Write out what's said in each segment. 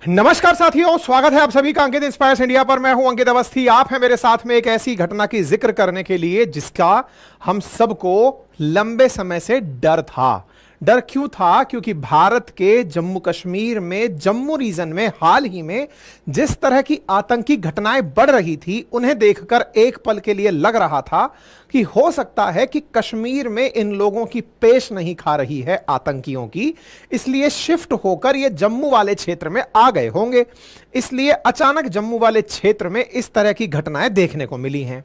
नमस्कार साथियों, स्वागत है आप सभी का अंकित इंस्पायर्स इंडिया पर। मैं हूं अंकित अवस्थी। आप हैं मेरे साथ में एक ऐसी घटना की जिक्र करने के लिए जिसका हम सबको लंबे समय से डर था। डर क्यों था? क्योंकि भारत के जम्मू कश्मीर में, जम्मू रीजन में हाल ही में जिस तरह की आतंकी घटनाएं बढ़ रही थी, उन्हें देखकर एक पल के लिए लग रहा था कि हो सकता है कि कश्मीर में इन लोगों की पेश नहीं खा रही है आतंकियों की, इसलिए शिफ्ट होकर ये जम्मू वाले क्षेत्र में आ गए होंगे। इसलिए अचानक जम्मू वाले क्षेत्र में इस तरह की घटनाएं देखने को मिली हैं।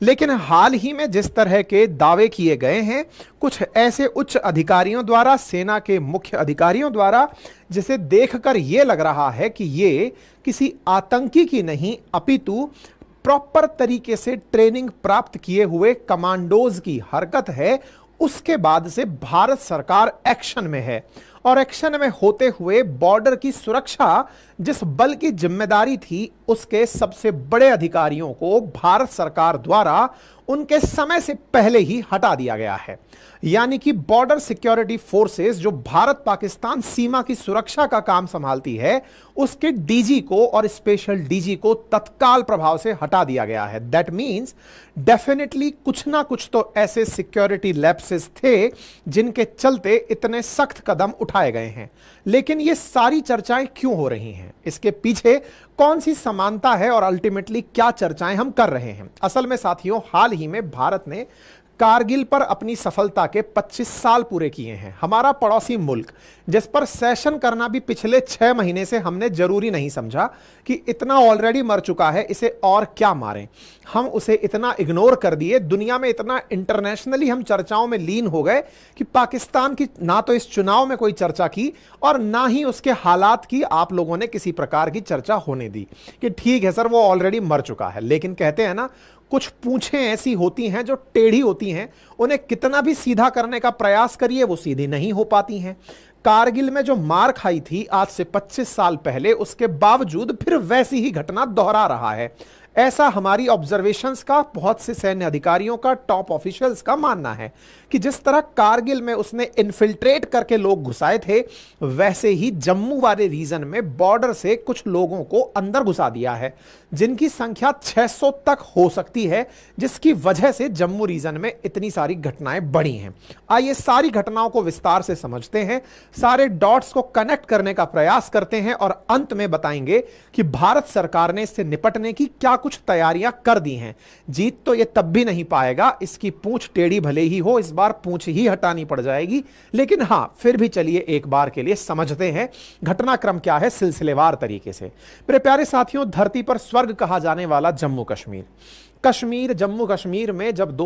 लेकिन हाल ही में जिस तरह के दावे किए गए हैं कुछ ऐसे उच्च अधिकारियों द्वारा, सेना के मुख्य अधिकारियों द्वारा, जिसे देखकर यह लग रहा है कि ये किसी आतंकी की नहीं अपितु प्रॉपर तरीके से ट्रेनिंग प्राप्त किए हुए कमांडोज की हरकत है, उसके बाद से भारत सरकार एक्शन में है। और एक्शन में होते हुए बॉर्डर की सुरक्षा जिस बल की जिम्मेदारी थी, उसके सबसे बड़े अधिकारियों को भारत सरकार द्वारा उनके समय से पहले ही हटा दिया गया है। यानी कि बॉर्डर सिक्योरिटी फोर्सेस, जो भारत पाकिस्तान सीमा की सुरक्षा का काम संभालती है, उसके डीजी को और स्पेशल डीजी को तत्काल प्रभाव से हटा दिया गया है। दैट मींस डेफिनेटली कुछ ना कुछ तो ऐसे सिक्योरिटी लैप्सेस थे जिनके चलते इतने सख्त कदम उठाए गए हैं। लेकिन ये सारी चर्चाएं क्यों हो रही हैं? इसके पीछे कौन सी समानता है और अल्टीमेटली क्या चर्चाएं हम कर रहे हैं? असल में साथियों, हाल ही में भारत ने कारगिल पर अपनी सफलता के 25 साल पूरे किए हैं। हमारा पड़ोसी मुल्क, जिस पर सेशन करना भी पिछले 6 महीने से हमने जरूरी नहीं समझा कि इतना ऑलरेडी मर चुका है, इसे और क्या मारें, हम उसे इतना इग्नोर कर दिए। दुनिया में इतना इंटरनेशनली हम चर्चाओं में लीन हो गए कि पाकिस्तान की ना तो इस चुनाव में कोई चर्चा की और ना ही उसके हालात की आप लोगों ने किसी प्रकार की चर्चा होने दी कि ठीक है सर, वो ऑलरेडी मर चुका है। लेकिन कहते हैं ना, कुछ पूंछें ऐसी होती हैं जो टेढ़ी होती हैं, उन्हें कितना भी सीधा करने का प्रयास करिए वो सीधी नहीं हो पाती हैं। कारगिल में जो मार खाई थी आज से 25 साल पहले, उसके बावजूद फिर वैसी ही घटना दोहरा रहा है। ऐसा हमारी ऑब्जर्वेशंस का, बहुत से सैन्य अधिकारियों का, टॉप ऑफिशियल्स का मानना है कि जिस तरह कारगिल में उसने इन्फिल्ट्रेट करके लोग घुसाए थे, वैसे ही जम्मू वाले रीजन में बॉर्डर से कुछ लोगों को अंदर घुसा दिया है, जिनकी संख्या 600 तक हो सकती है, जिसकी वजह से जम्मू रीजन में इतनी सारी घटनाएं बढ़ी हैं। आइए सारी घटनाओं को विस्तार से समझते हैं, सारे डॉट्स को कनेक्ट करने का प्रयास करते हैं और अंत में बताएंगे कि भारत सरकार ने इससे निपटने की क्या कुछ तैयारियां कर दी हैं। जीत तो ये तब भी नहीं पाएगा, इसकी पूंछ टेढ़ी भले ही हो, इस बार पूंछ ही हटानी पड़ जाएगी। लेकिन हां, फिर भी चलिए एक बार के लिए समझते हैं घटनाक्रम क्या है सिलसिलेवार तरीके से। मेरे प्यारे साथियों, धरती पर स्वर्ग कहा जाने वाला जम्मू कश्मीर, जम्मू कश्मीर में जब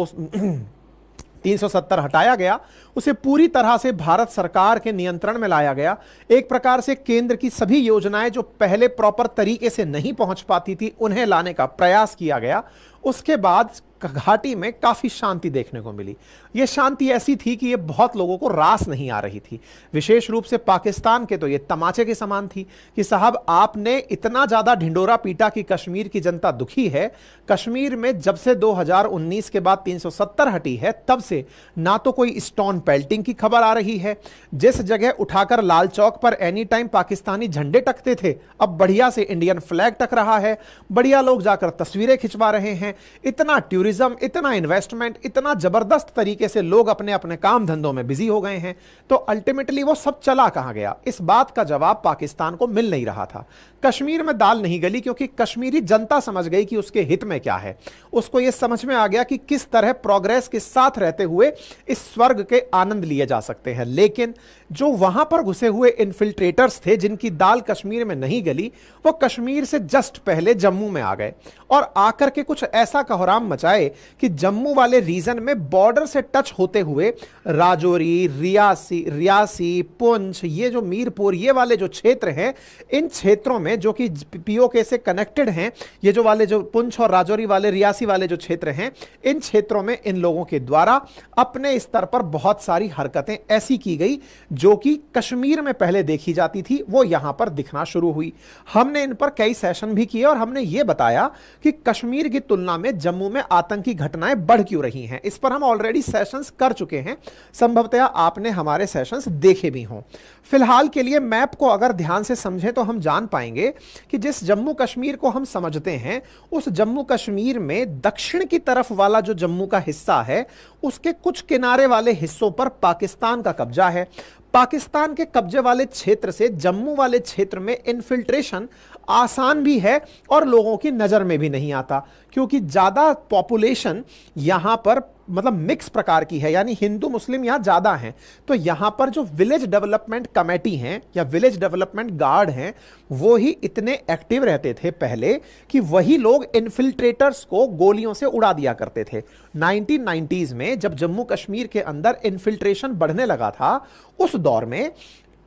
370 हटाया गया, उसे पूरी तरह से भारत सरकार के नियंत्रण में लाया गया। एक प्रकार से केंद्र की सभी योजनाएं जो पहले प्रॉपर तरीके से नहीं पहुंच पाती थी, उन्हें लाने का प्रयास किया गया। उसके बाद घाटी में काफी शांति देखने को मिली। यह शांति ऐसी थी कि यह बहुत लोगों को रास नहीं आ रही थी। विशेष रूप से पाकिस्तान के तो यह तमाचे के समान थी कि साहब, आपने इतना ज्यादा ढिंडोरा पीटा कि कश्मीर की जनता दुखी है। कश्मीर में जब से 2019 के बाद 370 हटी है, तब से ना तो कोई स्टोन पेल्टिंग की खबर आ रही है। जिस जगह उठाकर लाल चौक पर एनी टाइम पाकिस्तानी झंडे टकते थे, अब बढ़िया से इंडियन फ्लैग टक रहा है। बढ़िया लोग जाकर तस्वीरें खिंचवा रहे हैं। इतना टूरिज्म, इतना इन्वेस्टमेंट, इतना जबरदस्त तरीके से लोग अपने अपने काम धंधों में बिजी हो गए हैं। तो अल्टीमेटली वो सब चला कहां गया? इस बात का जवाब पाकिस्तान को मिल नहीं रहा था। कश्मीर में दाल नहीं गली, क्योंकि कश्मीरी जनता समझ गई कि उसके हित में क्या है। उसको यह समझ में आ गया कि किस तरह प्रोग्रेस के साथ रहते हुए इस स्वर्ग के आनंद लिए जा सकते हैं। लेकिन जो वहां पर घुसे हुए इन्फिल्ट्रेटर्स थे, जिनकी दाल कश्मीर में नहीं गली, वो कश्मीर से जस्ट पहले जम्मू में आ गए और आकर के कुछ ऐसा कोहराम मचाए कि जम्मू वाले रीजन में बॉर्डर से टच होते हुए राजौरी, रियासी, पुंछ, ये जो मीरपुर, ये वाले जो क्षेत्र हैं, इन क्षेत्रों में जो कि पीओके से कनेक्टेड हैं, ये जो वाले जो पुंछ और राजौरी वाले, रियासी वाले जो क्षेत्र हैं, इन क्षेत्रों में इन लोगों के द्वारा अपने स्तर पर बहुत बहुत सारी हरकतें ऐसी की गई जो कि कश्मीर में पहले देखी जाती थी, वो यहां पर दिखना शुरू हुई। हमने इन पर कई सेशन भी किए और हमने ये बताया कि कश्मीर की तुलना में जम्मू में आतंकी घटनाएं बढ़ क्यों रही हैं। इस पर हम ऑलरेडी सेशंस कर चुके हैं, संभवतः आपने हमारे सेशंस देखे भी हों। फिलहाल के लिए मैप को अगर ध्यान से समझें तो हम जान पाएंगे कि जिस जम्मू कश्मीर को हम समझते हैं, उस जम्मू कश्मीर में दक्षिण की तरफ वाला जो जम्मू का हिस्सा है, उसके कुछ किनारे वाले हिस्सों पर पाकिस्तान का कब्जा है। पाकिस्तान के कब्जे वाले क्षेत्र से जम्मू वाले क्षेत्र में इन्फिल्ट्रेशन आसान भी है और लोगों की नजर में भी नहीं आता, क्योंकि ज्यादा पॉपुलेशन यहां पर मतलब मिक्स प्रकार की है, यानी हिंदू मुस्लिम यहां ज्यादा हैं। तो यहां पर जो विलेज डेवलपमेंट कमेटी हैं या विलेज डेवलपमेंट गार्ड हैं, वो ही इतने एक्टिव रहते थे पहले कि वही लोग इन्फिल्ट्रेटर्स को गोलियों से उड़ा दिया करते थे। 1990s में जब जम्मू कश्मीर के अंदर इन्फिल्ट्रेशन बढ़ने लगा था, उस दौर में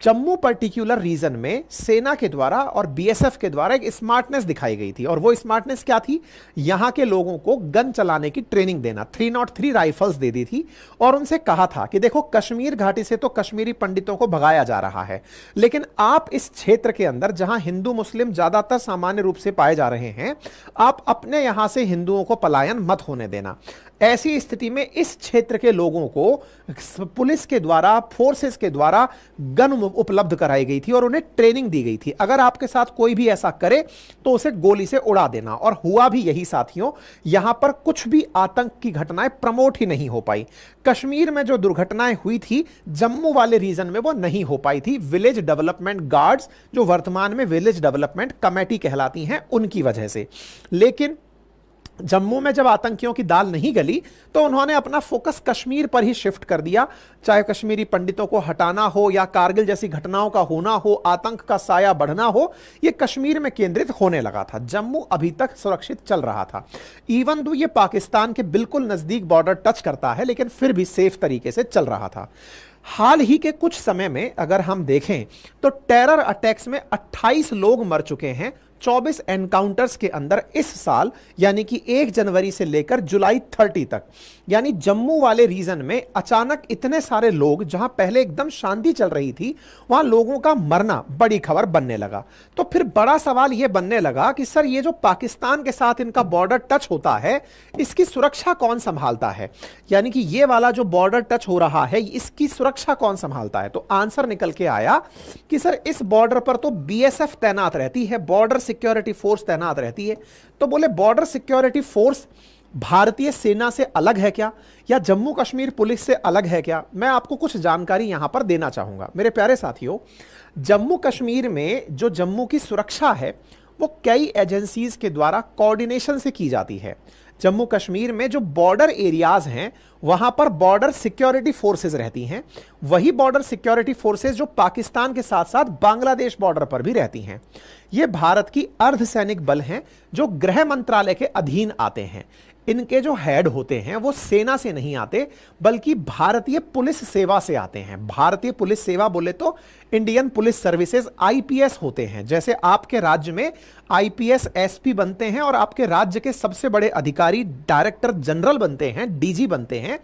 जम्मू पर्टिकुलर रीजन में सेना के द्वारा और बीएसएफ के द्वारा एक स्मार्टनेस दिखाई गई थी। और वो स्मार्टनेस क्या थी? यहां के लोगों को गन चलाने की ट्रेनिंग देना। 303 राइफल्स दे दी थी और उनसे कहा था कि देखो, कश्मीर घाटी से तो कश्मीरी पंडितों को भगाया जा रहा है, लेकिन आप इस क्षेत्र के अंदर जहां हिंदू मुस्लिम ज्यादातर सामान्य रूप से पाए जा रहे हैं, आप अपने यहां से हिंदुओं को पलायन मत होने देना। ऐसी स्थिति में इस क्षेत्र के लोगों को पुलिस के द्वारा, फोर्सेस के द्वारा गन उपलब्ध कराई गई थी और उन्हें ट्रेनिंग दी गई थी। अगर आपके साथ कोई भी ऐसा करे तो उसे गोली से उड़ा देना। और हुआ भी यही साथियों, यहां पर कुछ भी आतंक की घटनाएं प्रमोट ही नहीं हो पाई। कश्मीर में जो दुर्घटनाएं हुई थी, जम्मू वाले रीजन में वो नहीं हो पाई थी। विलेज डेवलपमेंट गार्ड्स, जो वर्तमान में विलेज डेवलपमेंट कमेटी कहलाती हैं, उनकी वजह से। लेकिन जम्मू में जब आतंकियों की दाल नहीं गली तो उन्होंने अपना फोकस कश्मीर पर ही शिफ्ट कर दिया। चाहे कश्मीरी पंडितों को हटाना हो या कारगिल जैसी घटनाओं का होना हो, आतंक का साया बढ़ना हो, यह कश्मीर में केंद्रित होने लगा था। जम्मू अभी तक सुरक्षित चल रहा था। इवन दो ये पाकिस्तान के बिल्कुल नजदीक बॉर्डर टच करता है, लेकिन फिर भी सेफ तरीके से चल रहा था। हाल ही के कुछ समय में अगर हम देखें तो टेरर अटैक्स में 28 लोग मर चुके हैं 24 एनकाउंटर्स के अंदर इस साल, यानी कि 1 जनवरी से लेकर जुलाई 30 तक। यानी जम्मू वाले रीजन में अचानक इतने सारे लोग, जहां पहले एकदम शांति चल रही थी, वहां लोगों का मरना बड़ी खबर बनने लगा। तो फिर बड़ा सवाल यह बनने लगा कि सर, ये जो पाकिस्तान के साथ इनका बॉर्डर टच होता है, इसकी सुरक्षा कौन संभालता है? यानी कि ये वाला जो बॉर्डर टच हो रहा है, इसकी सुरक्षा कौन संभालता है? तो आंसर निकल के आया कि सर, इस बॉर्डर पर तो बीएसएफ तैनात रहती है, बॉर्डर सिक्योरिटी फोर्स तैनात रहती है। तो बोले, बॉर्डर सिक्योरिटी फोर्स भारतीय सेना से अलग है क्या, या जम्मू कश्मीर पुलिस से अलग है क्या? मैं आपको कुछ जानकारी यहां पर देना चाहूंगा मेरे प्यारे साथियों। जम्मू कश्मीर में जो जम्मू की सुरक्षा है, वो कई एजेंसीज के द्वारा कोऑर्डिनेशन से की जाती है। जम्मू कश्मीर में जो बॉर्डर एरियाज हैं, वहां पर बॉर्डर सिक्योरिटी फोर्सेस रहती हैं। वही बॉर्डर सिक्योरिटी फोर्सेस जो पाकिस्तान के साथ साथ बांग्लादेश बॉर्डर पर भी रहती हैं। ये भारत की अर्धसैनिक बल हैं जो गृह मंत्रालय के अधीन आते हैं। इनके जो हेड होते हैं वो सेना से नहीं आते, बल्कि भारतीय पुलिस सेवा से आते हैं। भारतीय पुलिस सेवा बोले तो इंडियन पुलिस सर्विसेज, आईपीएस होते हैं। जैसे आपके राज्य में आईपीएस एसपी बनते हैं और आपके राज्य के सबसे बड़े अधिकारी डायरेक्टर जनरल बनते हैं, डीजी बनते हैं,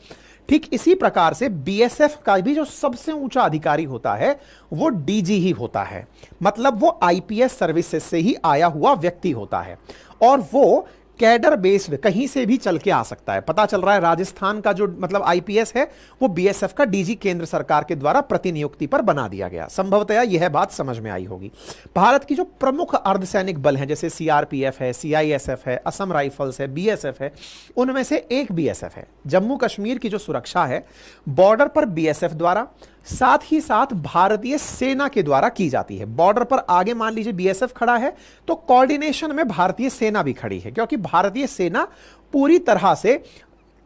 ठीक इसी प्रकार से बीएसएफ का भी जो सबसे ऊंचा अधिकारी होता है वो डीजी ही होता है। मतलब वो आईपीएस सर्विसेज से ही आया हुआ व्यक्ति होता है और वो कैडर बेस्ड कहीं से भी चल के आ सकता है। पता चल रहा है राजस्थान का जो मतलब आईपीएस है वो बीएसएफ का डीजी केंद्र सरकार के द्वारा प्रतिनियुक्ति पर बना दिया गया। संभवतः यह बात समझ में आई होगी। भारत की जो प्रमुख अर्धसैनिक बल हैं, जैसे सीआरपीएफ है, सीआईएसएफ है, असम राइफल्स है, बीएसएफ है, उनमें से एक बीएसएफ है। जम्मू कश्मीर की जो सुरक्षा है बॉर्डर पर बीएसएफ द्वारा, साथ ही साथ भारतीय सेना के द्वारा की जाती है। बॉर्डर पर आगे मान लीजिए बीएसएफ खड़ा है तो कोऑर्डिनेशन में भारतीय सेना भी खड़ी है, क्योंकि भारतीय सेना पूरी तरह से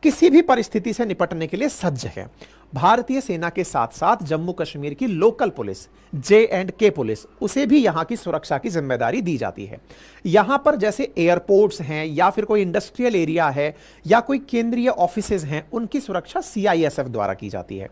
किसी भी परिस्थिति से निपटने के लिए सज्ज है। भारतीय सेना के साथ साथ जम्मू कश्मीर की लोकल पुलिस, J&K पुलिस, उसे भी यहां की सुरक्षा की जिम्मेदारी दी जाती है। यहां पर जैसे एयरपोर्ट्स हैं या फिर कोई इंडस्ट्रियल एरिया है या कोई केंद्रीय ऑफिसेज हैं, उनकी सुरक्षा सीआईएसएफ द्वारा की जाती है।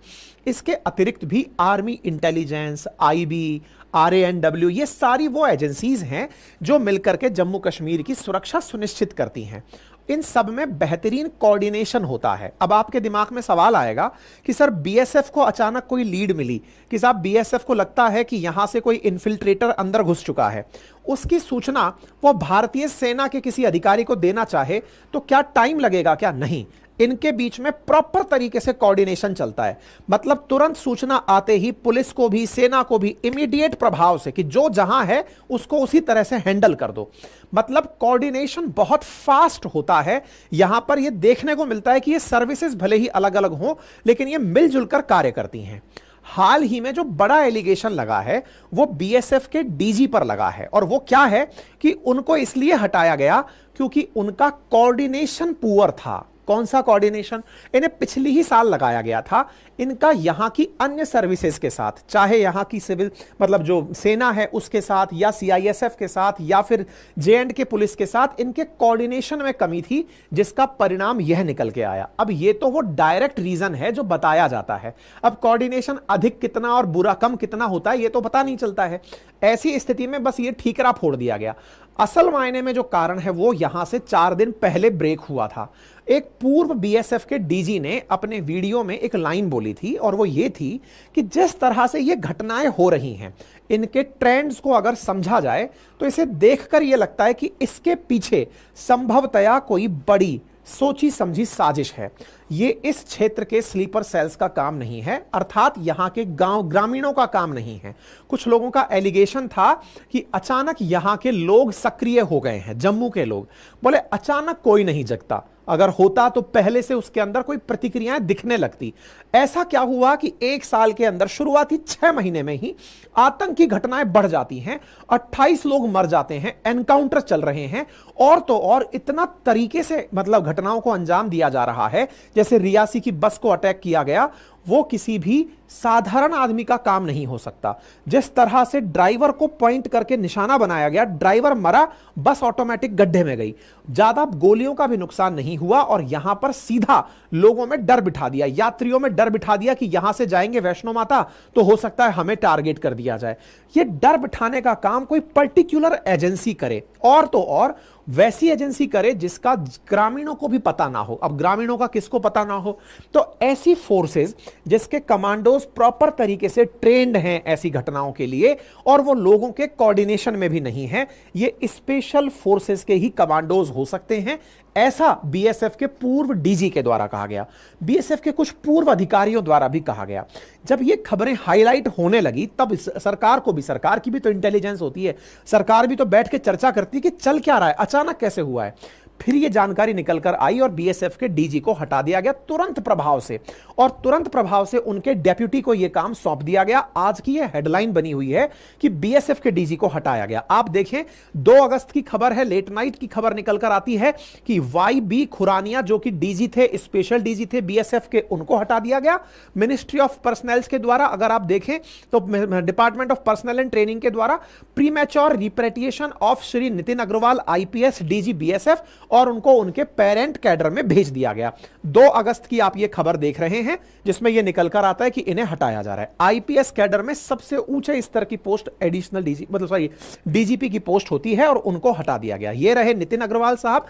इसके अतिरिक्त भी आर्मी इंटेलिजेंस, आईबी, RANW, ये सारी वो एजेंसीज हैं जो मिलकर के जम्मू कश्मीर की सुरक्षा सुनिश्चित करती हैं। इन सब में बेहतरीन कोऑर्डिनेशन होता है। अब आपके दिमाग में सवाल आएगा कि सर बीएसएफ को अचानक कोई लीड मिली कि साहब बीएसएफ को लगता है कि यहां से कोई इन्फिल्ट्रेटर अंदर घुस चुका है, उसकी सूचना वो भारतीय सेना के किसी अधिकारी को देना चाहे तो क्या टाइम लगेगा क्या? नहीं, इनके बीच में प्रॉपर तरीके से कोऑर्डिनेशन चलता है। मतलब तुरंत सूचना आते ही पुलिस को भी सेना को भी इमीडिएट प्रभाव से कि जो जहां है उसको उसी तरह से हैंडल कर दो। मतलब कोऑर्डिनेशन बहुत फास्ट होता है। यहां पर यह देखने को मिलता है कि ये सर्विसेज भले ही अलग अलग हों लेकिन ये मिलजुल कर कार्य करती हैं। हाल ही में जो बड़ा एलिगेशन लगा है वो बीएसएफ के डीजी पर लगा है, और वो क्या है कि उनको इसलिए हटाया गया क्योंकि उनका कोऑर्डिनेशन पुअर था। कौन सा कोऑर्डिनेशन? इन्हें पिछली ही साल लगाया गया था। इनका यहां की अन्य सर्विसेज के साथ, चाहे यहां की सिविल मतलब जो सेना है उसके साथ, या सीआईएसएफ के साथ, या फिर जेएंड के पुलिस के साथ, इनके कोऑर्डिनेशन में कमी थी, जिसका परिणाम यह निकल के आया। अब ये तो वो डायरेक्ट रीजन है जो बताया जाता है। अब कोऑर्डिनेशन अधिक कितना और बुरा कम कितना होता है ये तो पता नहीं चलता है। ऐसी स्थिति में बस ये ठीकरा फोड़ दिया गया। असल मायने में जो कारण है वो यहां से 4 दिन पहले ब्रेक हुआ था। एक पूर्व बीएसएफ के डीजी ने अपने वीडियो में एक लाइन बोली थी, और वो ये थी कि जिस तरह से ये घटनाएं हो रही हैं, इनके ट्रेंड्स को अगर समझा जाए तो इसे देखकर यह लगता है कि इसके पीछे संभवतया कोई बड़ी सोची समझी साजिश है। ये इस क्षेत्र के स्लीपर सेल्स का काम नहीं है, अर्थात यहां के गांव ग्रामीणों का काम नहीं है। कुछ लोगों का एलिगेशन था कि अचानक यहां के लोग सक्रिय हो गए हैं। जम्मू के लोग बोले अचानक कोई नहीं जगता, अगर होता तो पहले से उसके अंदर कोई प्रतिक्रियाएं दिखने लगती। ऐसा क्या हुआ कि 1 साल के अंदर शुरुआती 6 महीने में ही आतंकी घटनाएं बढ़ जाती हैं, 28 लोग मर जाते हैं, एनकाउंटर चल रहे हैं, और तो और इतना तरीके से मतलब घटनाओं को अंजाम दिया जा रहा है। जैसे रियासी की बस को अटैक किया गया, वो किसी भी साधारण आदमी का काम नहीं हो सकता। जिस तरह से ड्राइवर को पॉइंट करके निशाना बनाया गया, ड्राइवर मरा, बस ऑटोमेटिक गड्ढे में गई, ज्यादा गोलियों का भी नुकसान नहीं हुआ, और यहां पर सीधा लोगों में डर बिठा दिया, यात्रियों में डर बिठा दिया कि यहां से जाएंगे वैष्णो माता तो हो सकता है हमें टारगेट कर दिया जाए। यह डर बिठाने का काम कोई पर्टिकुलर एजेंसी करे, और तो और वैसी एजेंसी करे जिसका ग्रामीणों को भी पता ना हो। अब ग्रामीणों का किसको पता ना हो? तो ऐसी फोर्सेस जिसके कमांडोज प्रॉपर तरीके से ट्रेंड हैं ऐसी घटनाओं के लिए, और वो लोगों के कोऑर्डिनेशन में भी नहीं है, ये स्पेशल फोर्सेस के ही कमांडोज हो सकते हैं। ऐसा बीएसएफ के पूर्व डीजी के द्वारा कहा गया, बीएसएफ के कुछ पूर्व अधिकारियों द्वारा भी कहा गया। जब ये खबरें हाईलाइट होने लगी तब सरकार को भी, सरकार की भी तो इंटेलिजेंस होती है, सरकार भी तो बैठ के चर्चा करती है कि चल क्या रहा है, अचानक कैसे हुआ है। फिर यह जानकारी निकलकर आई और बीएसएफ के डीजी को हटा दिया गया तुरंत प्रभाव से, और तुरंत प्रभाव से उनके डेप्यूटी को यह काम सौंप दिया गया। आज की यह हेडलाइन बनी हुई है कि बीएसएफ के डीजी को हटाया गया। आप देखें 2 अगस्त की खबर है, लेट नाइट की खबर निकलकर आती है कि वाई बी खुरानिया जो कि डीजी थे, स्पेशल डीजी थे बीएसएफ के, उनको हटा दिया गया मिनिस्ट्री ऑफ पर्सनल्स के द्वारा। अगर आप देखें तो department of personnel and training के द्वारा premature repatriation of Shri Nitin Agarwal IPS DG BSF, और उनको उनके पेरेंट कैडर में भेज दिया गया। 2 अगस्त की आप ये खबर देख रहे हैं जिसमें यह निकलकर आता है कि इन्हें हटाया जा रहा है। आईपीएस कैडर में सबसे ऊंचे स्तर की पोस्ट एडिशनल डीजी मतलब सॉरी डीजीपी की पोस्ट होती है, और उनको हटा दिया गया। ये रहे नितिन अग्रवाल साहब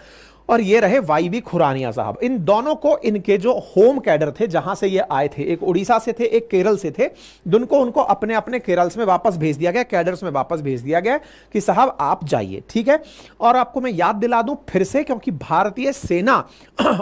और ये रहे वाई बी खुरानिया साहब। इन दोनों को इनके जो होम कैडर थे जहां से ये आए थे, एक उड़ीसा से थे, एक केरल से थे, दोनों उनको अपने अपने केरल्स में वापस भेज दिया गया, कैडर्स में वापस भेज दिया गया कि साहब आप जाइए, ठीक है। और आपको मैं याद दिला दूं फिर से, क्योंकि भारतीय सेना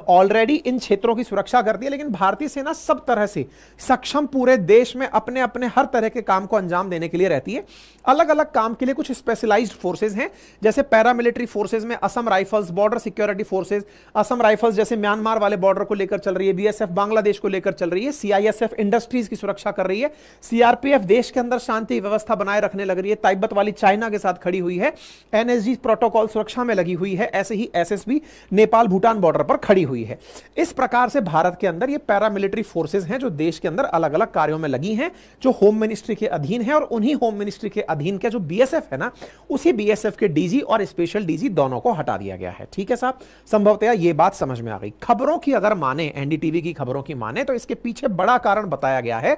ऑलरेडी इन क्षेत्रों की सुरक्षा करती है, लेकिन भारतीय सेना सब तरह से सक्षम पूरे देश में अपने अपने हर तरह के काम को अंजाम देने के लिए रहती है। अलग अलग काम के लिए कुछ स्पेशलाइज्ड फोर्सेज हैं, जैसे पैरामिलिट्री फोर्सेज में Assam rifles, border security forces, Assam rifles जैसे म्यांमार वाले बॉर्डर को लेकर चल रही है, बीएसएफ बांग्लादेश को लेकर चल रही है, सीआईएसएफ इंडस्ट्रीज की सुरक्षा कर रही है, सीआरपीएफ देश के अंदर शांति व्यवस्था बनाए रखने लग रही है, तिब्बत वाली चाइना के साथ खड़ी हुई है, एनएसजी प्रोटोकॉल सुरक्षा में लगी हुई है, ऐसे ही एसएसबी नेपाल भूटान बॉर्डर पर खड़ी हुई है। इस प्रकार से भारत के अंदर ये पैरामिलिट्री फोर्सेज हैं जो देश के अंदर अलग अलग कार्यों में लगी हैं, जो होम मिनिस्ट्री के अधीन है, और उन्हीं होम मिनिस्ट्री के अधीन का जो बीएसएफ है ना, उसी बीएसएफ के डीजी और स्पेशल डीजी दोनों को हटा दिया गया है, ठीक है साहब। संभवतः यह बात समझ में आ गई। खबरों की अगर माने, एनडीटीवी की खबरों की माने, तो इसके पीछे बड़ा कारण बताया गया है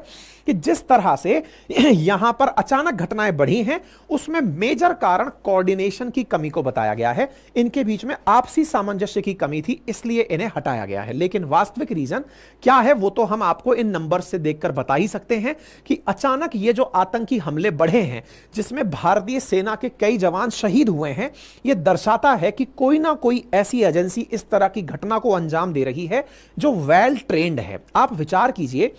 कि जिस तरह से यहां पर अचानक घटनाएं बढ़ी हैं, उसमें मेजर कारण कोऑर्डिनेशन की कमी को बताया गया है। इनके बीच में आपसी सामंजस्य की कमी थी, इसलिए इन्हें हटाया गया है। लेकिन वास्तविक रीजन क्या है वो तो हम आपको इन नंबर से देखकर बता ही सकते हैं कि अचानक ये जो आतंकी हमले बढ़े हैं, जिसमें भारतीय सेना के कई जवान शहीद हुए हैं, यह दर्शाता है कि कोई ना कोई ऐसी एजेंसी इस तरह की घटना को अंजाम दे रही है जो वेल ट्रेंड है। आप विचार कीजिए,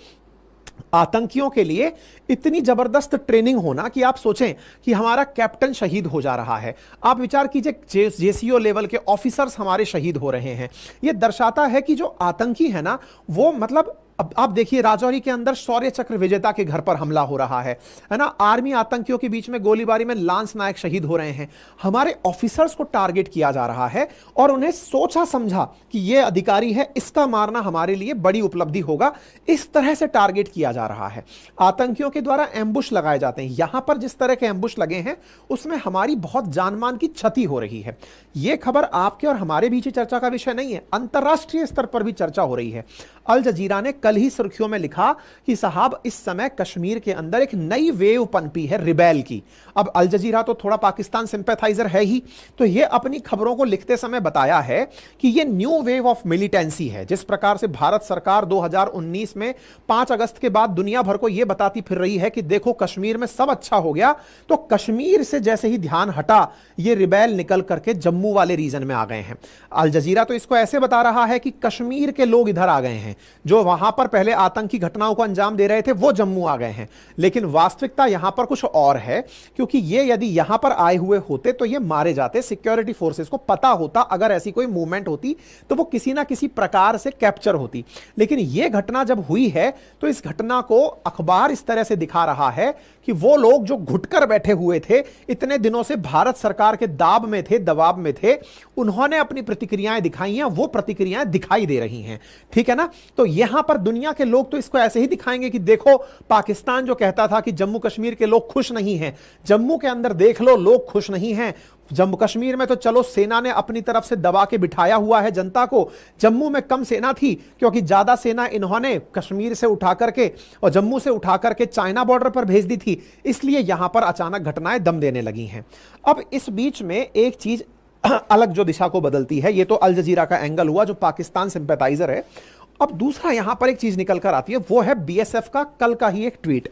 आतंकियों के लिए इतनी जबरदस्त ट्रेनिंग होना कि आप सोचें कि हमारा कैप्टन शहीद हो जा रहा है। आप विचार कीजिए, जेसीओ लेवल के ऑफिसर्स हमारे शहीद हो रहे हैं। यह दर्शाता है कि जो आतंकी है ना, वो मतलब अब आप देखिए, राजौरी के अंदर शौर्य चक्र विजेता के घर पर हमला हो रहा है ना। आर्मी आतंकियों के बीच में गोलीबारी में लांस नायक शहीद हो रहे हैं। हमारे ऑफिसर्स को टारगेट किया जा रहा है और उन्हें सोचा समझा कि यह अधिकारी है, इसका मारना हमारे लिए बड़ी उपलब्धि होगा, इस तरह से टारगेट किया जा रहा है। आतंकियों के द्वारा एम्बुश लगाए जाते हैं। यहां पर जिस तरह के एम्बुश लगे हैं, उसमें हमारी बहुत जानमाल की क्षति हो रही है। यह खबर आपके और हमारे बीच चर्चा का विषय नहीं है, अंतरराष्ट्रीय स्तर पर भी चर्चा हो रही है। अल जजीरा ने कल ही सुर्खियों में लिखा कि साहब, इस समय कश्मीर के अंदर एक नई वेव पनपी है रिबेल की। अब अल जजीरा तो थोड़ा पाकिस्तान सिंपैथाइजर है ही, तो ये अपनी खबरों को लिखते समय बताया है कि ये न्यू वेव ऑफ मिलिटेंसी है। जिस प्रकार से भारत सरकार 2019 में 5 अगस्त के बाद दुनिया भर को यह बताती फिर रही है कि देखो कश्मीर में सब अच्छा हो गया, तो कश्मीर से जैसे ही ध्यान हटा, ये रिबेल निकल करके जम्मू वाले रीजन में आ गए हैं। अल जजीरा तो इसको ऐसे बता रहा है कि कश्मीर के लोग इधर आ गए हैं, जो वहां पर पहले आतंकी घटनाओं को अंजाम दे रहे थे वो जम्मू आ गए हैं। लेकिन वास्तविकता यहां पर कुछ और है, क्योंकि ये यदि यहां पर आए हुए होते तो ये मारे जाते। सिक्योरिटी फोर्सेस को पता होता अगर ऐसी कोई मूवमेंट होती तो वो किसी ना किसी प्रकार से कैप्चर होती। लेकिन ये घटना जब हुई है तो इस घटना को अखबार इस तरह से दिखा रहा है कि वो लोग जो घुटकर बैठे हुए थे, इतने दिनों से भारत सरकार के दाब में थे, दबाव में थे, उन्होंने अपनी प्रतिक्रियाएं दिखाई हैं, वो प्रतिक्रियाएं दिखाई दे रही हैं। ठीक है ना। तो यहां पर दुनिया के लोग तो इसको ऐसे ही दिखाएंगे कि देखो, पाकिस्तान जो कहता था कि जम्मू कश्मीर के लोग खुश नहीं हैं, जम्मू के अंदर देख लो लोग खुश नहीं हैं। जम्मू कश्मीर में तो चलो सेना ने अपनी तरफ से दबा के बिठाया हुआ है जनता को, जम्मू में कम सेना थी क्योंकि ज्यादा सेना इन्होंने कश्मीर से उठा करके और जम्मू से उठा करके चाइना बॉर्डर पर भेज दी थी, इसलिए यहां पर अचानक घटनाएं दम देने लगी हैं। अब इस बीच में एक चीज अलग जो दिशा को बदलती है, ये तो अल जजीरा का एंगल हुआ जो पाकिस्तान सिंपैथाइजर है। अब दूसरा यहां पर एक चीज निकल कर आती है, वो है बीएसएफ का कल का ही एक ट्वीट।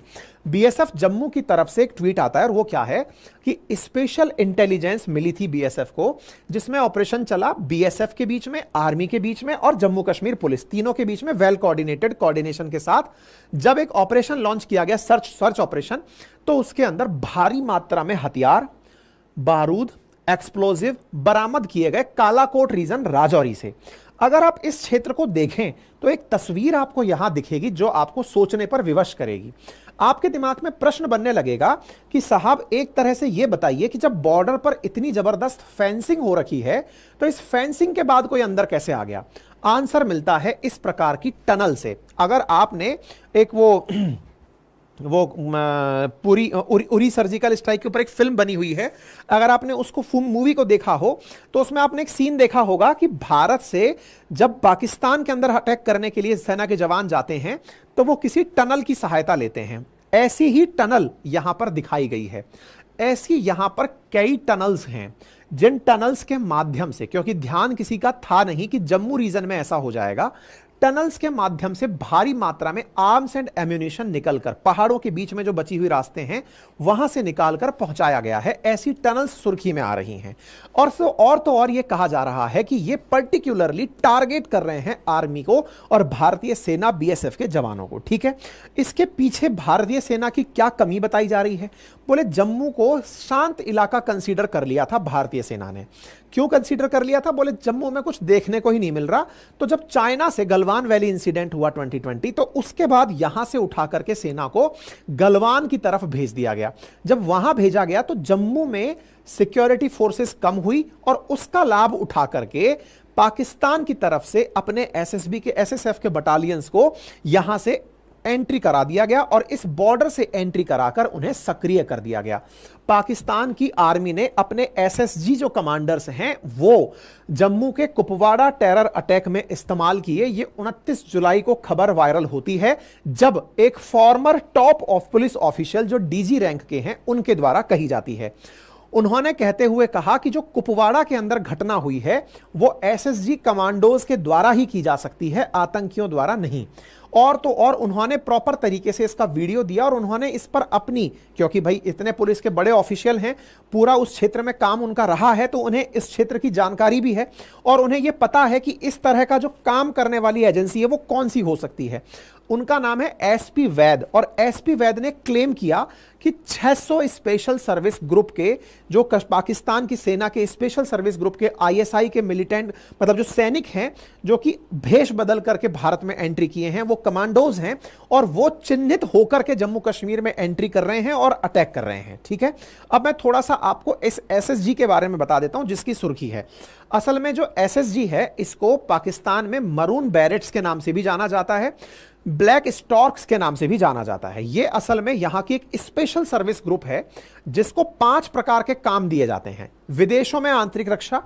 बीएसएफ जम्मू की तरफ से एक ट्वीट आता है और वो क्या है कि स्पेशल इंटेलिजेंस मिली थी बीएसएफ को, जिसमें ऑपरेशन चला बीएसएफ के बीच में, आर्मी के बीच में और जम्मू कश्मीर पुलिस, तीनों के बीच में वेल कोऑर्डिनेटेड कोऑर्डिनेशन के साथ जब एक ऑपरेशन लॉन्च किया गया, सर्च ऑपरेशन, तो उसके अंदर भारी मात्रा में हथियार, बारूद, एक्सप्लोजिव बरामद किए गए कालाकोट रीजन राजौरी से। अगर आप इस क्षेत्र को देखें तो एक तस्वीर आपको यहां दिखेगी जो आपको सोचने पर विवश करेगी। आपके दिमाग में प्रश्न बनने लगेगा कि साहब, एक तरह से यह बताइए कि जब बॉर्डर पर इतनी जबरदस्त फेंसिंग हो रखी है तो इस फेंसिंग के बाद कोई अंदर कैसे आ गया? आंसर मिलता है इस प्रकार की टनल से। अगर आपने एक वो पूरी उरी सर्जिकल स्ट्राइक के ऊपर एक फिल्म बनी हुई है, अगर आपने उसको मूवी को देखा हो तो उसमें आपने एक सीन देखा होगा कि भारत से जब पाकिस्तान के अंदर अटैक करने के लिए सेना के जवान जाते हैं तो वो किसी टनल की सहायता लेते हैं। ऐसी ही टनल यहां पर दिखाई गई है। ऐसी यहां पर कई टनल्स हैं जिन टनल्स के माध्यम से, क्योंकि ध्यान किसी का था नहीं कि जम्मू रीजन में ऐसा हो जाएगा, टनल्स के माध्यम से भारी मात्रा में आर्म्स एंड एम्यूनिशन निकलकर पहाड़ों के बीच में जो बची हुई रास्ते हैं वहां से निकालकर पहुंचाया गया है। ऐसी टनल्स सुर्खी में आ रही हैं और यह कहा जा रहा है कि यह पर्टिकुलरली टारगेट कर रहे हैं आर्मी को और भारतीय सेना बीएसएफ के जवानों को। ठीक है, इसके पीछे भारतीय सेना की क्या कमी बताई जा रही है? बोले जम्मू को शांत इलाका कंसीडर कर लिया था भारतीय सेना ने। क्यों कंसीडर कर लिया था? बोले जम्मू में कुछ देखने को ही नहीं मिल रहा। तो जब चाइना से गलवान वैली इंसिडेंट हुआ 2020, तो उसके बाद यहां से उठा करके सेना को गलवान की तरफ भेज दिया गया। जब वहां भेजा गया तो जम्मू में सिक्योरिटी फोर्सेस कम हुई और उसका लाभ उठा करके पाकिस्तान की तरफ से अपने एसएसबी के एसएसएफ के बटालियंस को यहां से एंट्री करा दिया गया और इस बॉर्डर से एंट्री कराकर उन्हें सक्रिय कर दिया गया। पाकिस्तान की आर्मी ने अपने एसएसजी जो कमांडर्स हैं वो जम्मू के कुपवाड़ा टेरर अटैक में इस्तेमाल किए। ये 29 जुलाई को खबर वायरल होती है जब एक farmer top of police official जो डीजी रैंक के हैं उनके द्वारा कही जाती है। उन्होंने कहते हुए कहा कि जो कुपवाड़ा के अंदर घटना हुई है वो एसएसजी कमांडोज के द्वारा ही की जा सकती है, आतंकियों द्वारा नहीं। और तो और उन्होंने प्रॉपर तरीके से इसका वीडियो दिया और उन्होंने इस पर अपनी, क्योंकि भाई इतने पुलिस के बड़े ऑफिशियल हैं, पूरा उस क्षेत्र में काम उनका रहा है, तो उन्हें इस क्षेत्र की जानकारी भी है और उन्हें यह पता है कि इस तरह का जो काम करने वाली एजेंसी है वो कौन सी हो सकती है। उनका नाम है एसपी वैद और एसपी वैद ने क्लेम किया कि 600 स्पेशल सर्विस ग्रुप के जो पाकिस्तान की सेना के स्पेशल सर्विस ग्रुप के आईएसआई के मिलिटेंट मतलब जो सैनिक हैं जो कि भेष बदल करके भारत में एंट्री किए हैं, वो कमांडोज हैं और वो चिन्हित होकर के जम्मू कश्मीर में एंट्री कर रहे हैं और अटैक कर रहे हैं। ठीक है, अब मैं थोड़ा सा आपको इस एसएसजी के बारे में बता देता हूं जिसकी सुर्खी है। असल में जो एसएसजी है इसको पाकिस्तान में मरून बैरेट्स के नाम से भी जाना जाता है, ब्लैक स्टॉर्क्स के नाम से भी जाना जाता है। यह असल में यहां की एक स्पेशल सर्विस ग्रुप है जिसको 5 प्रकार के काम दिए जाते हैं। विदेशों में आंतरिक रक्षा,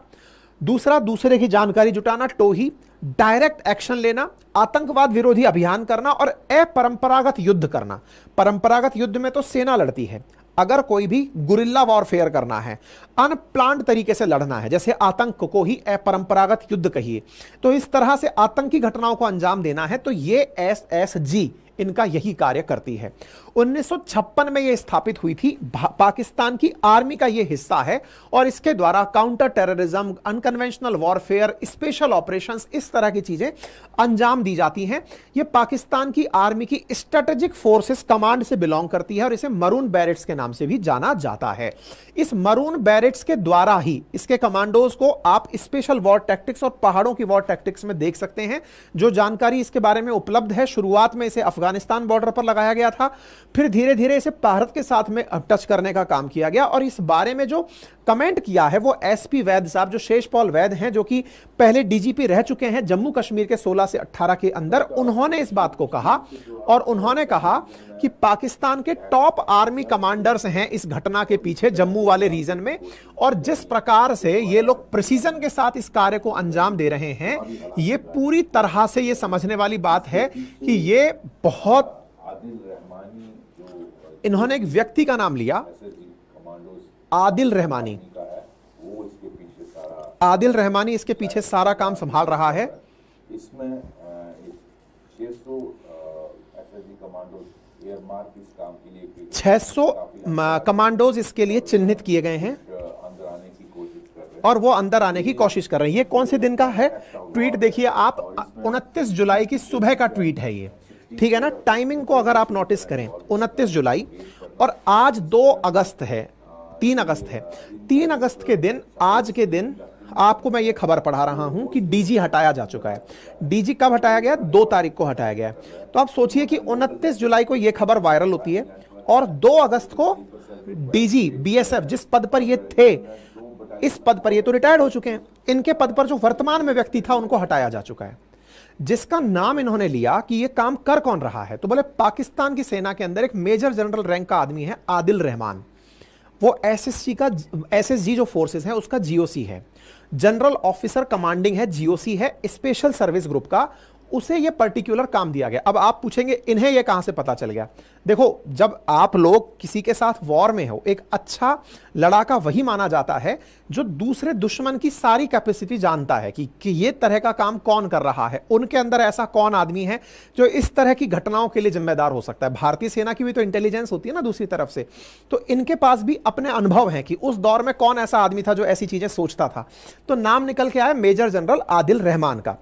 दूसरा दूसरे की जानकारी जुटाना, टोही, डायरेक्ट एक्शन लेना, आतंकवाद विरोधी अभियान करना और अपरंपरागत युद्ध करना। परंपरागत युद्ध में तो सेना लड़ती है, अगर कोई भी गुरिल्ला वॉरफेयर करना है, अनप्लान्ड तरीके से लड़ना है, जैसे आतंक को ही अपरंपरागत युद्ध कहिए, तो इस तरह से आतंकी घटनाओं को अंजाम देना है, तो ये एसएसजी इनका यही कार्य करती है। 1956 में यह स्थापित हुई थी, पाकिस्तान की आर्मी का यह हिस्सा है और इसके द्वारा counter terrorism, unconventional warfare, special operations, इस तरह की चीजें अंजाम दी जाती हैं। यह पाकिस्तान की आर्मी की स्ट्रेटेजिक फोर्सेस कमांड से बिलोंग करती है और इसे मरून बैरेट्स के नाम से भी जाना जाता है। इस मरून बैरेट्स के द्वारा ही इसके कमांडोज को आप स्पेशल वॉर टैक्टिक्स और पहाड़ों की वॉर टैक्टिक्स में देख सकते हैं। जो जानकारी इसके बारे में उपलब्ध है, शुरुआत में इसे अफगानिस्तान बॉर्डर पर लगाया गया था, फिर धीरे धीरे इसे भारत के साथ में टच करने का काम किया गया और इस बारे में जो कमेंट किया है वो एसपी वैद साहब, जो शेषपाल वैद हैं, जो कि पहले डीजीपी रह चुके हैं जम्मू कश्मीर के 16 से 18 के अंदर। उन्होंने इस बात को कहा और उन्होंने कहा कि पाकिस्तान के टॉप आर्मी कमांडर्स हैं इस घटना के पीछे जम्मू वाले रीजन में, और जिस प्रकार से ये लोग प्रिसीजन के साथ इस कार्य को अंजाम दे रहे हैं, ये पूरी तरह से ये समझने वाली बात है कि ये बहुत। इन्होंने एक व्यक्ति का नाम लिया, आदिल रहमानी। आदिल रहमानी इसके पीछे सारा काम संभाल रहा है। इसमें 600 कमांडोज इसके लिए चिन्हित किए गए हैं और वो अंदर आने की कोशिश कर रहे हैं। ये कौन से दिन का है ट्वीट देखिए आप, 29 जुलाई की सुबह का ट्वीट है ये, ठीक है ना। टाइमिंग को अगर आप नोटिस करें, 29 जुलाई और आज 2 अगस्त है, 3 अगस्त है। 3 अगस्त के दिन, आज के दिन आपको मैं ये खबर पढ़ा रहा हूं कि डीजी हटाया जा चुका है। डीजी कब हटाया गया? 2 तारीख को हटाया गया है। तो आप सोचिए कि 29 जुलाई को ये खबर वायरल होती है और 2 अगस्त को डीजी बीएसएफ जिस पद पर ये थे, इस पद पर ये तो रिटायर्ड हो चुके हैं, इनके पद पर जो वर्तमान में व्यक्ति था उनको हटाया जा चुका है। जिसका नाम इन्होंने लिया कि ये काम कर कौन रहा है, तो बोले पाकिस्तान की सेना के अंदर एक मेजर जनरल रैंक का आदमी है, आदिल रहमान। वो एसएसजी जो फोर्सेस है उसका जीओसी है, जनरल ऑफिसर कमांडिंग है, जीओसी है, स्पेशल सर्विस ग्रुप का, उसे ये पर्टिकुलर काम दिया गया। अब आप पूछेंगे इन्हें ये कहां से पता चल गया? देखो, जब आप लोग किसी के साथ वॉर में हो, एक अच्छा लड़ाका वही माना जाता है जो दूसरे दुश्मन की सारी कैपेसिटी जानता है कि ये तरह का काम कौन कर रहा है, उनके अंदर ऐसा कौन आदमी है जो इस तरह की घटनाओं के लिए जिम्मेदार हो सकता है। भारतीय सेना की भी तो इंटेलिजेंस होती है ना दूसरी तरफ से, तो इनके पास भी अपने अनुभव हैं कि उस दौर में कौन ऐसा आदमी था जो ऐसी चीजें सोचता था। तो नाम निकल के आया मेजर जनरल आदिल रहमान का।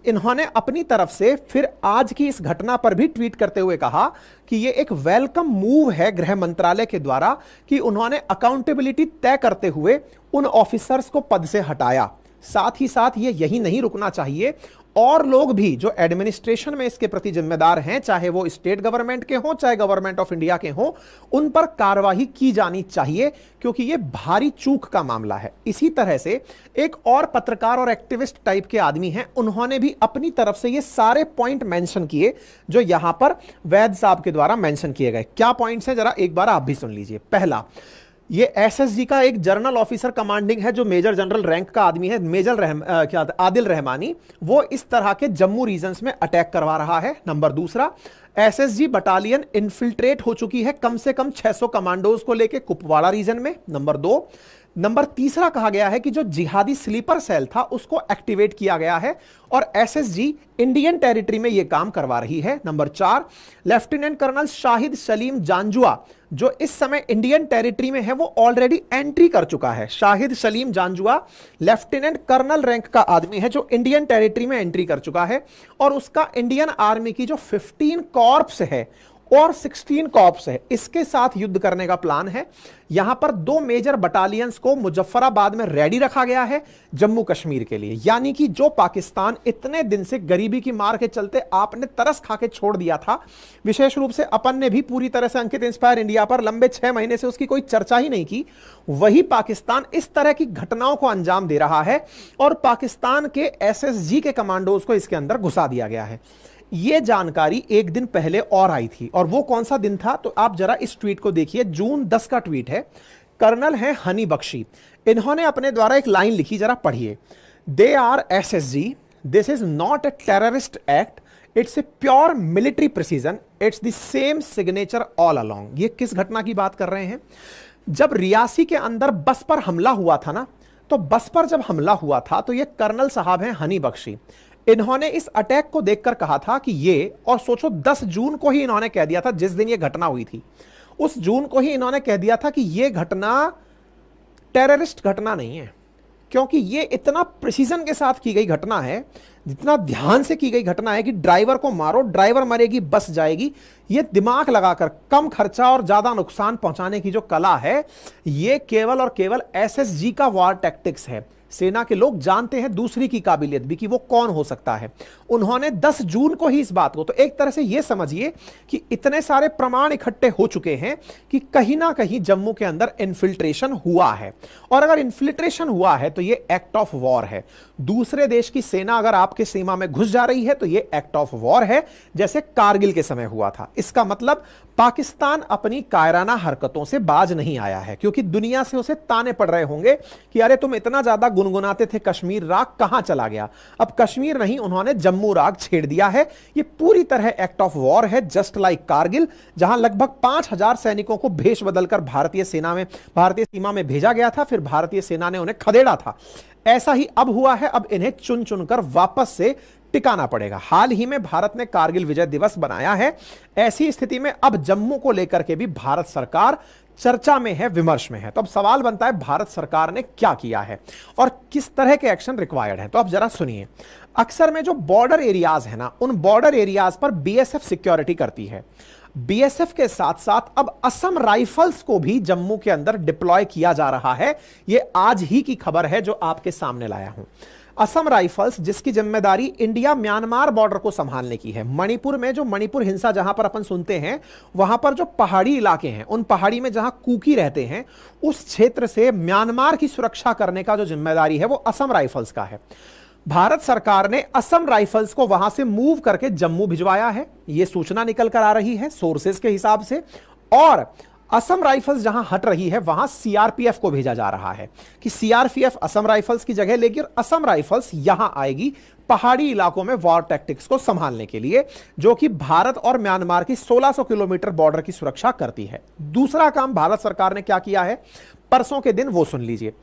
इन्होंने अपनी तरफ से फिर आज की इस घटना पर भी ट्वीट करते हुए कहा कि यह एक वेलकम मूव है गृह मंत्रालय के द्वारा कि उन्होंने अकाउंटेबिलिटी तय करते हुए उन ऑफिसर्स को पद से हटाया साथ ही साथ ये यही नहीं रुकना चाहिए, और लोग भी जो एडमिनिस्ट्रेशन में इसके प्रति जिम्मेदार हैं, चाहे वो स्टेट गवर्नमेंट के हों चाहे गवर्नमेंट ऑफ इंडिया के हों, उन पर कार्रवाई की जानी चाहिए, क्योंकि ये भारी चूक का मामला है। इसी तरह से एक और पत्रकार और एक्टिविस्ट टाइप के आदमी हैं, उन्होंने भी अपनी तरफ से ये सारे पॉइंट मेंशन किए जो यहां पर वैद साहब के द्वारा मेंशन किए गए। क्या पॉइंट्स हैं, जरा एक बार आप भी सुन लीजिए। पहला, ये एसएसजी का एक जनरल ऑफिसर कमांडिंग है जो मेजर जनरल रैंक का आदमी है, आदिल रहमानी, वो इस तरह के जम्मू रीजन्स में अटैक करवा रहा है। नंबर दूसरा, एसएसजी बटालियन इन्फिल्ट्रेट हो चुकी है कम से कम 600 कमांडोज को लेकर कुपवाड़ा रीजन में। नंबर दो, नंबर तीसरा कहा गया है कि जो जिहादी स्लीपर सेल था उसको एक्टिवेट किया गया है और एसएसजी इंडियन टेरिटरी में यह काम करवा रही है। नंबर चार, लेफ्टिनेंट कर्नल शाहिद सलीम जानजुआ जो इस समय इंडियन टेरिटरी में है वो ऑलरेडी एंट्री कर चुका है। Shahid Salim Janjua lieutenant colonel rank का आदमी है जो इंडियन टेरिटरी में एंट्री कर चुका है, और उसका इंडियन आर्मी की जो 15 कॉर्प्स है और 16 कॉर्प्स है, इसके साथ युद्ध करने का प्लान है। यहां पर 2 मेजर बटालियंस को मुजफ्फराबाद में रेडी रखा गया है जम्मू कश्मीर के लिए। यानी कि जो पाकिस्तान इतने दिन से गरीबी की मार के चलते आपने तरस खा के छोड़ दिया था, विशेष रूप से अपन ने भी पूरी तरह से अंकित इंस्पायर इंडिया पर लंबे 6 महीने से उसकी कोई चर्चा ही नहीं की, वही पाकिस्तान इस तरह की घटनाओं को अंजाम दे रहा है और पाकिस्तान के एसएसजी के कमांडोज को इसके अंदर घुसा दिया गया है। यह जानकारी एक दिन पहले और आई थी, और वो कौन सा दिन था, तो आप जरा इस ट्वीट को देखिए। जून 10 का ट्वीट है, कर्नल है हनी बख्शी, इन्होंने अपने द्वारा एक लाइन लिखी, जरा पढ़िए। They are SSG, this is not a terrorist act, it's a pure military precision, it's the same signature all along. ये किस घटना की बात कर रहे हैं? जब रियासी के अंदर बस पर हमला हुआ था ना, तो बस पर जब हमला हुआ था तो ये कर्नल साहब हैं हनी बख्शी, इन्होंने इस अटैक को देखकर कहा था कि ये, और सोचो 10 जून को ही इन्होंने कह दिया था, जिस दिन ये घटना हुई थी उस जून को ही इन्होंने कह दिया था कि ये घटना टेररिस्ट घटना नहीं है, क्योंकि ये इतना प्रिसीजन के साथ की गई घटना है, जितना ध्यान से की गई घटना है कि ड्राइवर को मारो, ड्राइवर मरेगी, बस जाएगी। ये दिमाग लगाकर कम खर्चा और ज्यादा नुकसान पहुंचाने की जो कला है, ये केवल और केवल एसएसजी का वार टैक्टिक्स है। सेना के लोग जानते हैं दूसरी की काबिलियत भी कि वो कौन हो सकता है। उन्होंने 10 जून को ही इस बात को, तो एक तरह से ये समझिए कि इतने सारे प्रमाण इकट्ठे हो चुके हैं कि कहीं ना कहीं जम्मू के अंदर इन्फिल्ट्रेशन हुआ है, और अगर इन्फिल्ट्रेशन हुआ है तो ये एक्ट ऑफ वॉर है। दूसरे देश की सेना अगर आपके सीमा में घुस जा रही है तो ये एक्ट ऑफ वॉर है, जैसे कारगिल के समय हुआ था। इसका मतलब पाकिस्तान अपनी कायराना हरकतों से बाज नहीं आया है, क्योंकि दुनिया से उसे ताने पड़ रहे होंगे कि अरे तुम इतना ज्यादा गुनगुनाते थे कश्मीर राग, कहां चला गया। अब कश्मीर नहीं, उन्होंने जम्मू राग छेड़ दिया है। ये पूरी तरह एक्ट ऑफ वॉर है, जस्ट लाइक कारगिल, जहां लगभग 5000 सैनिकों को भेष बदलकर भारतीय सीमा में भेजा गया था, फिर भारतीय सेना ने उन्हें खदेड़ा था। ऐसा ही अब हुआ है, अब इन्हें चुन चुनकर वापस से टिकाना पड़ेगा। हाल ही में भारत ने कारगिल विजय दिवस बनाया है, ऐसी स्थिति में अब जम्मू को लेकर के भी भारत सरकार चर्चा में है, विमर्श में है। तो अब सवाल बनता है भारत सरकार ने क्या किया है और किस तरह के एक्शन रिक्वायर्ड है। तो अब जरा सुनिए। अक्सर में जो बॉर्डर एरियाज है ना, उन बॉर्डर एरियाज पर बीएसएफ सिक्योरिटी करती है। बीएसएफ के साथ साथ अब असम राइफल्स को भी जम्मू के अंदर डिप्लॉय किया जा रहा है। यह आज ही की खबर है जो आपके सामने लाया हूं। असम राइफल्स, जिसकी जिम्मेदारी इंडिया म्यांमार बॉर्डर को संभालने की है। मणिपुर में जो मणिपुर हिंसा जहां पर अपन सुनते हैं, वहां पर जो पहाड़ी इलाके हैं, उन पहाड़ी में जहां कुकी रहते हैं, उस क्षेत्र से म्यांमार की सुरक्षा करने का जो जिम्मेदारी है वो असम राइफल्स का है। भारत सरकार ने असम राइफल्स को वहां से मूव करके जम्मू भिजवाया है, यह सूचना निकल कर आ रही है सोर्सेज के हिसाब से। और असम राइफल्स जहां हट रही है वहां सीआरपीएफ को भेजा जा रहा है कि सीआरपीएफ असम राइफल्स की जगह लेगी, और असम राइफल्स यहां आएगी पहाड़ी इलाकों में वॉर टैक्टिक्स को संभालने के लिए, जो कि भारत और म्यांमार की 1600 किलोमीटर बॉर्डर की सुरक्षा करती है। दूसरा काम भारत सरकार ने क्या किया है, परसों के दिन वो सुन लीजिए।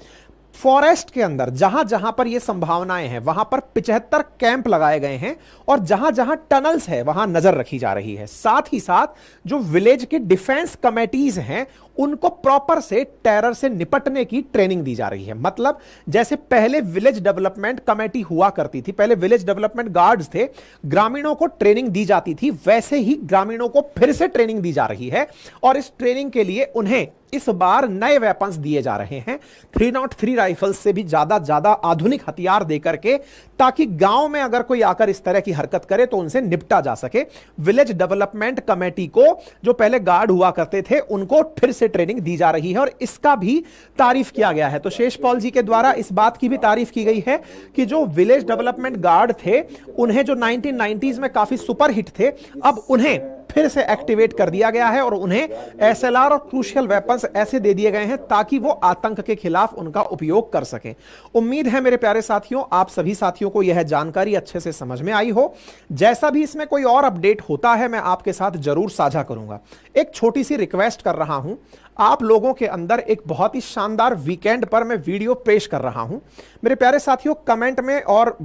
फॉरेस्ट के अंदर जहां जहां पर यह संभावनाएं हैं वहां पर 75 कैंप लगाए गए हैं, और जहां जहां टनल्स है वहां नजर रखी जा रही है। साथ ही साथ जो विलेज के डिफेंस कमेटीज हैं उनको प्रॉपर से टेरर से निपटने की ट्रेनिंग दी जा रही है। मतलब जैसे पहले विलेज डेवलपमेंट कमेटी हुआ करती थी, पहले विलेज डेवलपमेंट गार्ड्स थे, ग्रामीणों को ट्रेनिंग दी जाती थी, वैसे ही ग्रामीणों को फिर से ट्रेनिंग दी जा रही है। और इस ट्रेनिंग के लिए उन्हें इस बार नए वेपन्स दिए जा रहे हैं, 303 राइफल्स से भी ज्यादा आधुनिक हथियार देकर के, ताकि गांव में अगर कोई आकर इस तरह की हरकत करे तो उनसे निपटा जा सके। विलेज डेवलपमेंट कमेटी को, जो पहले गार्ड हुआ करते थे, उनको फिर से ट्रेनिंग दी जा रही है और इसका भी तारीफ किया गया है। तो शेषपाल जी के द्वारा इस बात की भी तारीफ की गई है कि जो विलेज डेवलपमेंट गार्ड थे, उन्हें जो 1990s में काफी सुपरहिट थे, अब उन्हें फिर से एक्टिवेट कर दिया गया है और उन्हें एसएलआर और क्रूशियल वेपन्स ऐसे दे दिए गए हैं ताकि वो आतंक के खिलाफ उनका उपयोग कर सकें। उम्मीद है मेरे प्यारे साथियों, आप सभी साथियों को यह जानकारी अच्छे से समझ में आई हो। जैसा भी इसमें कोई और अपडेट होता है मैं आपके साथ जरूर साझा करूंगा। एक छोटी सी रिक्वेस्ट कर रहा हूं, आप लोगों के अंदर एक बहुत ही शानदार वीकेंड पर मैं वीडियो पेश कर रहा हूं। मेरे प्यारे साथियों, कमेंट में और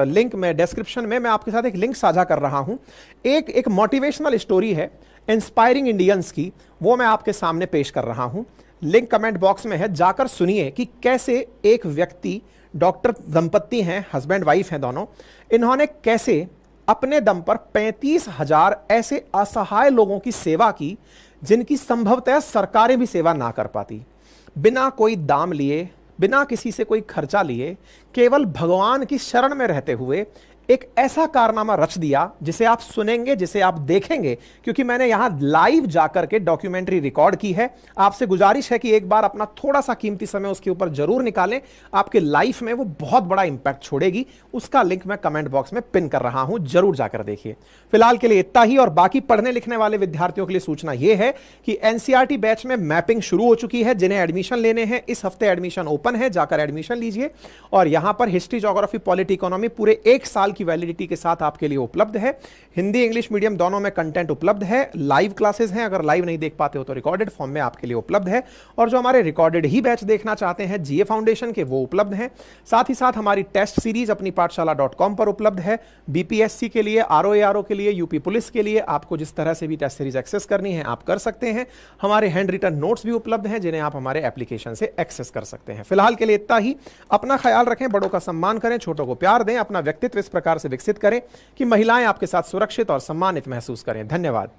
लिंक में, डिस्क्रिप्शन में मैं आपके साथ एक लिंक साझा कर रहा हूं। एक मोटिवेशनल स्टोरी है इंस्पायरिंग इंडियंस की, वो मैं आपके सामने पेश कर रहा हूं। लिंक कमेंट बॉक्स में है, जाकर सुनिए कि कैसे एक व्यक्ति, डॉक्टर दंपत्ति हैं, हस्बैंड वाइफ हैं दोनों, इन्होंने कैसे अपने दम पर 35,000 ऐसे असहाय लोगों की सेवा की जिनकी संभवतः सरकारें भी सेवा ना कर पाती। बिना कोई दाम लिए, बिना किसी से कोई खर्चा लिए, केवल भगवान की शरण में रहते हुए एक ऐसा कारनामा रच दिया जिसे आप सुनेंगे, जिसे आप देखेंगे, क्योंकि मैंने यहां लाइव जाकर के डॉक्यूमेंट्री रिकॉर्ड की है। आपसे गुजारिश है कि एक बार अपना थोड़ा सा कीमती समय उसके ऊपर जरूर निकालें, आपके लाइफ में वो बहुत बड़ा इंपैक्ट छोड़ेगी। उसका लिंक मैं कमेंट बॉक्स में पिन कर रहा हूं, जरूर जाकर देखिए। फिलहाल के लिए इतना ही, और बाकी पढ़ने लिखने वाले विद्यार्थियों के लिए सूचना यह है कि एनसीईआरटी बैच में मैपिंग शुरू हो चुकी है। जिन्हें एडमिशन लेने हैं, इस हफ्ते एडमिशन ओपन है, जाकर एडमिशन लीजिए। और यहां पर हिस्ट्री, ज्योग्राफी, पॉलिटी, इकोनॉमी पूरे 1 साल की वैलिडिटी के साथ आपके लिए उपलब्ध है। हिंदी इंग्लिश मीडियम दोनों में कंटेंट उपलब्ध है। लाइव क्लासेस हैं, अगर लाइव नहीं देख पाते हो तो रिकॉर्डेड फॉर्म में आपके लिए उपलब्ध है। और जो हमारे रिकॉर्डेड ही बैच देखना चाहते हैं जीए फाउंडेशन के, वो उपलब्ध हैं। साथ ही साथ हमारी टेस्ट सीरीज अपनी पाठशाला.com पर उपलब्ध है। बीपीएससी के लिए, आरओ के लिए, यूपी पुलिस के लिए, आपको जिस तरह से भी टेस्ट सीरीज एक्सेस करनी है आप कर सकते हैं। हमारे हैंड रिटन नोट्स भी उपलब्ध हैं जिन्हें आप हमारे एप्लीकेशन से एक्सेस कर सकते हैं। फिलहाल के लिए इतना ही। अपना ख्याल रखें, बड़ों का सम्मान करें, छोटों को प्यार दें, अपना व्यक्तित्व इस प्रकार से विकसित करें कि महिलाएं आपके साथ सुरक्षित और सम्मानित महसूस करें। धन्यवाद।